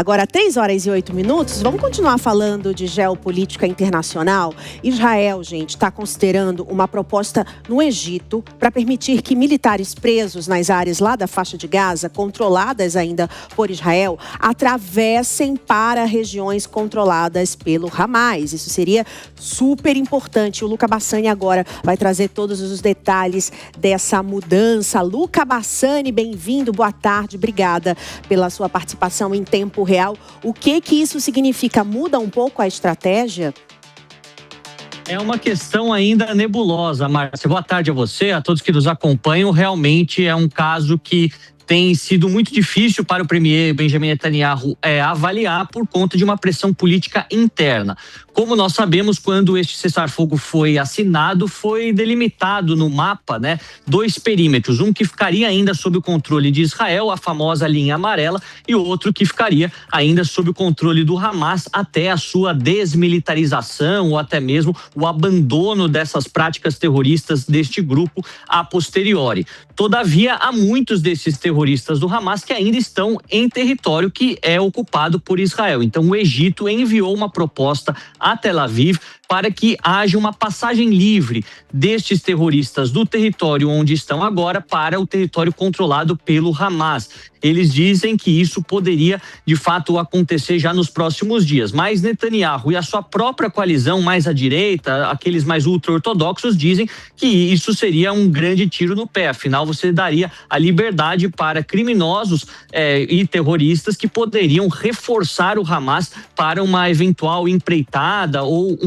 Agora, 3h08, vamos continuar falando de geopolítica internacional. Israel, gente, está considerando uma proposta no Egito para permitir que militares presos nas áreas lá da faixa de Gaza, controladas ainda por Israel, atravessem para regiões controladas pelo Hamas. Isso seria super importante. O Luca Bassani agora vai trazer todos os detalhes dessa mudança. Luca Bassani, bem-vindo, boa tarde, obrigada pela sua participação em tempo real. O que isso significa? Muda um pouco a estratégia? É uma questão ainda nebulosa, Márcia. Boa tarde a você, a todos que nos acompanham. Realmente é um caso que tem sido muito difícil para o premier Benjamin Netanyahu avaliar por conta de uma pressão política interna. Como nós sabemos, quando este cessar-fogo foi assinado, foi delimitado no mapa, dois perímetros. Um que ficaria ainda sob o controle de Israel, a famosa linha amarela, e outro que ficaria ainda sob o controle do Hamas até a sua desmilitarização ou até mesmo o abandono dessas práticas terroristas deste grupo a posteriori. Todavia, há muitos desses terroristas do Hamas que ainda estão em território que é ocupado por Israel. Então, o Egito enviou uma proposta a Tel Aviv para que haja uma passagem livre destes terroristas do território onde estão agora para o território controlado pelo Hamas. Eles dizem que isso poderia, de fato, acontecer já nos próximos dias. Mas Netanyahu e a sua própria coalizão mais à direita, aqueles mais ultra-ortodoxos, dizem que isso seria um grande tiro no pé. Afinal, você daria a liberdade para criminosos e terroristas que poderiam reforçar o Hamas para uma eventual empreitada ou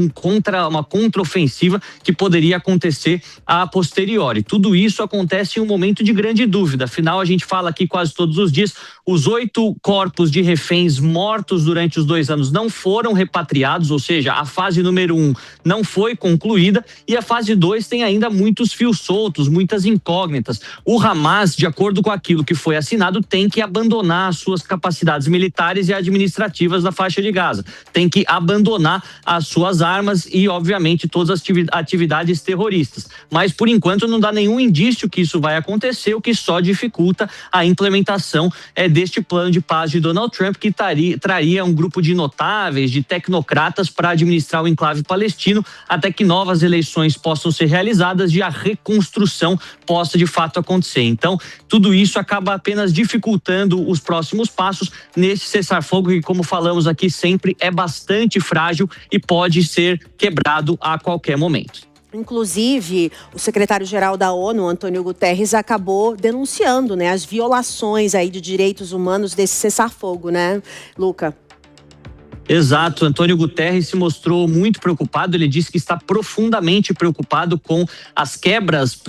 uma contraofensiva que poderia acontecer a posteriori. Tudo isso acontece em um momento de grande dúvida. Afinal, a gente fala aqui quase todos os dias, os 8 corpos de reféns mortos durante os 2 anos não foram repatriados, ou seja, a fase número 1 não foi concluída e a fase 2 tem ainda muitos fios soltos, muitas incógnitas. O Hamas, de acordo com aquilo que foi assinado, tem que abandonar as suas capacidades militares e administrativas da faixa de Gaza. Tem que abandonar as suas armas e, obviamente, todas as atividades terroristas. Mas, por enquanto, não dá nenhum indício que isso vai acontecer, o que só dificulta a implementação deste plano de paz de Donald Trump, que traria um grupo de notáveis, de tecnocratas para administrar o enclave palestino, até que novas eleições possam ser realizadas e a reconstrução possa de fato acontecer. Então, tudo isso acaba apenas dificultando os próximos passos nesse cessar-fogo que, como falamos aqui sempre, é bastante frágil e pode ser quebrado a qualquer momento. Inclusive, o secretário-geral da ONU, Antônio Guterres, acabou denunciando, as violações aí de direitos humanos desse cessar-fogo, Luca? Exato, Antônio Guterres se mostrou muito preocupado. Ele disse que está profundamente preocupado com as quebras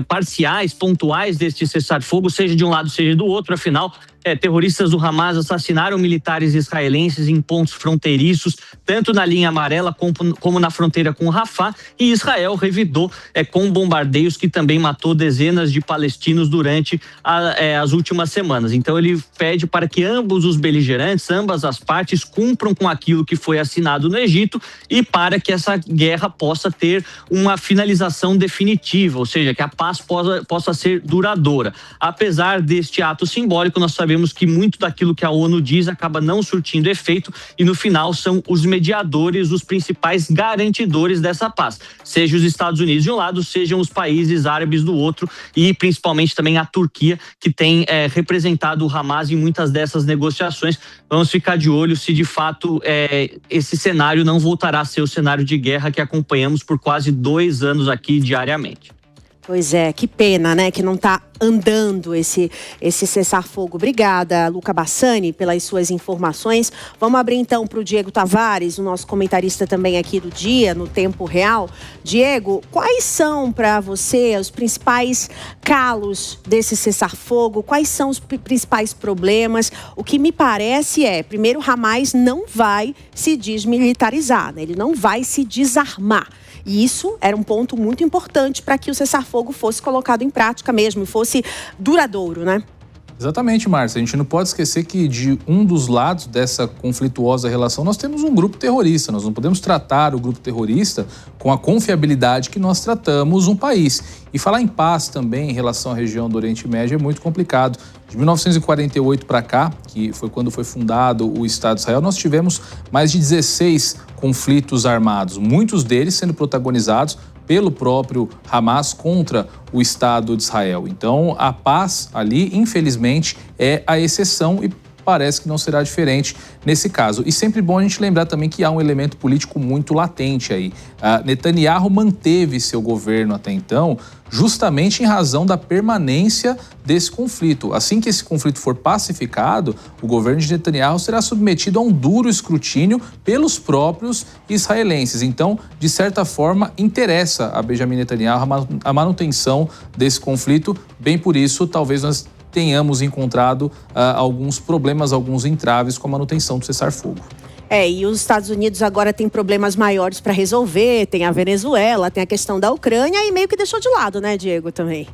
parciais, pontuais deste cessar-fogo, seja de um lado, seja do outro. Afinal, terroristas do Hamas assassinaram militares israelenses em pontos fronteiriços, tanto na linha amarela como na fronteira com Rafah, e Israel revidou com bombardeios que também matou dezenas de palestinos durante as últimas semanas. Então ele pede para que ambos os beligerantes, ambas as partes, cumpram com aquilo que foi assinado no Egito e para que essa guerra possa ter uma finalização definitiva, ou seja, que a paz possa ser duradoura. Apesar deste ato simbólico, nós sabemos que muito daquilo que a ONU diz acaba não surtindo efeito e no final são os mediadores, os principais garantidores dessa paz. Seja os Estados Unidos de um lado, sejam os países árabes do outro e principalmente também a Turquia, que tem representado o Hamas em muitas dessas negociações. Vamos ficar de olho se de fato esse cenário não voltará a ser o cenário de guerra que acompanhamos por quase 2 anos aqui diariamente. Pois é, que pena, que não está andando esse cessar-fogo. Obrigada, Luca Bassani, pelas suas informações. Vamos abrir então para o Diego Tavares, o nosso comentarista também aqui do dia, no tempo real. Diego, quais são para você os principais calos desse cessar-fogo? Quais são os principais problemas? O que me parece primeiro, o Hamas não vai se desmilitarizar, ele não vai se desarmar. E isso era um ponto muito importante para que o cessar-fogo fosse colocado em prática mesmo e fosse duradouro, Exatamente, Márcia. A gente não pode esquecer que de um dos lados dessa conflituosa relação nós temos um grupo terrorista. Nós não podemos tratar o grupo terrorista com a confiabilidade que nós tratamos um país. E falar em paz também em relação à região do Oriente Médio é muito complicado. De 1948 para cá, que foi quando foi fundado o Estado de Israel, nós tivemos mais de 16 conflitos armados, muitos deles sendo protagonizados pelo próprio Hamas contra o Estado de Israel. Então, a paz ali, infelizmente, é a exceção e parece que não será diferente nesse caso. E sempre bom a gente lembrar também que há um elemento político muito latente aí. Netanyahu manteve seu governo até então justamente em razão da permanência desse conflito. Assim que esse conflito for pacificado, o governo de Netanyahu será submetido a um duro escrutínio pelos próprios israelenses. Então, de certa forma, interessa a Benjamin Netanyahu a manutenção desse conflito. Bem por isso, talvez nós tenhamos encontrado alguns problemas, alguns entraves com a manutenção do cessar-fogo. E os Estados Unidos agora têm problemas maiores para resolver, tem a Venezuela, tem a questão da Ucrânia e meio que deixou de lado, né, Diego, também?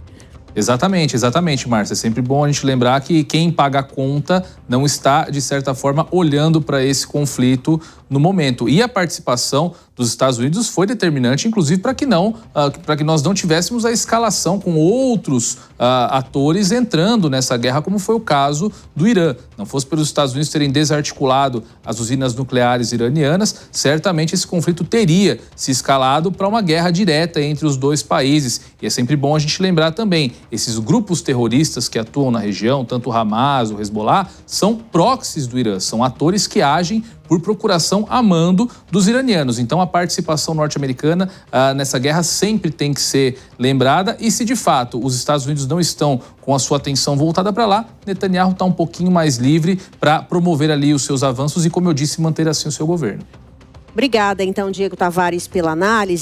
Exatamente, Márcia. É sempre bom a gente lembrar que quem paga a conta não está, de certa forma, olhando para esse conflito no momento. E a participação dos Estados Unidos foi determinante, inclusive, para que nós não tivéssemos a escalação com outros atores entrando nessa guerra, como foi o caso do Irã. Não fosse pelos Estados Unidos terem desarticulado as usinas nucleares iranianas, certamente esse conflito teria se escalado para uma guerra direta entre os dois países. E é sempre bom a gente lembrar também, esses grupos terroristas que atuam na região, tanto o Hamas, o Hezbollah, são proxies do Irã, são atores que agem por procuração a mando dos iranianos. Então, a participação norte-americana nessa guerra sempre tem que ser lembrada. E se, de fato, os Estados Unidos não estão com a sua atenção voltada para lá, Netanyahu está um pouquinho mais livre para promover ali os seus avanços e, como eu disse, manter assim o seu governo. Obrigada, então, Diego Tavares, pela análise.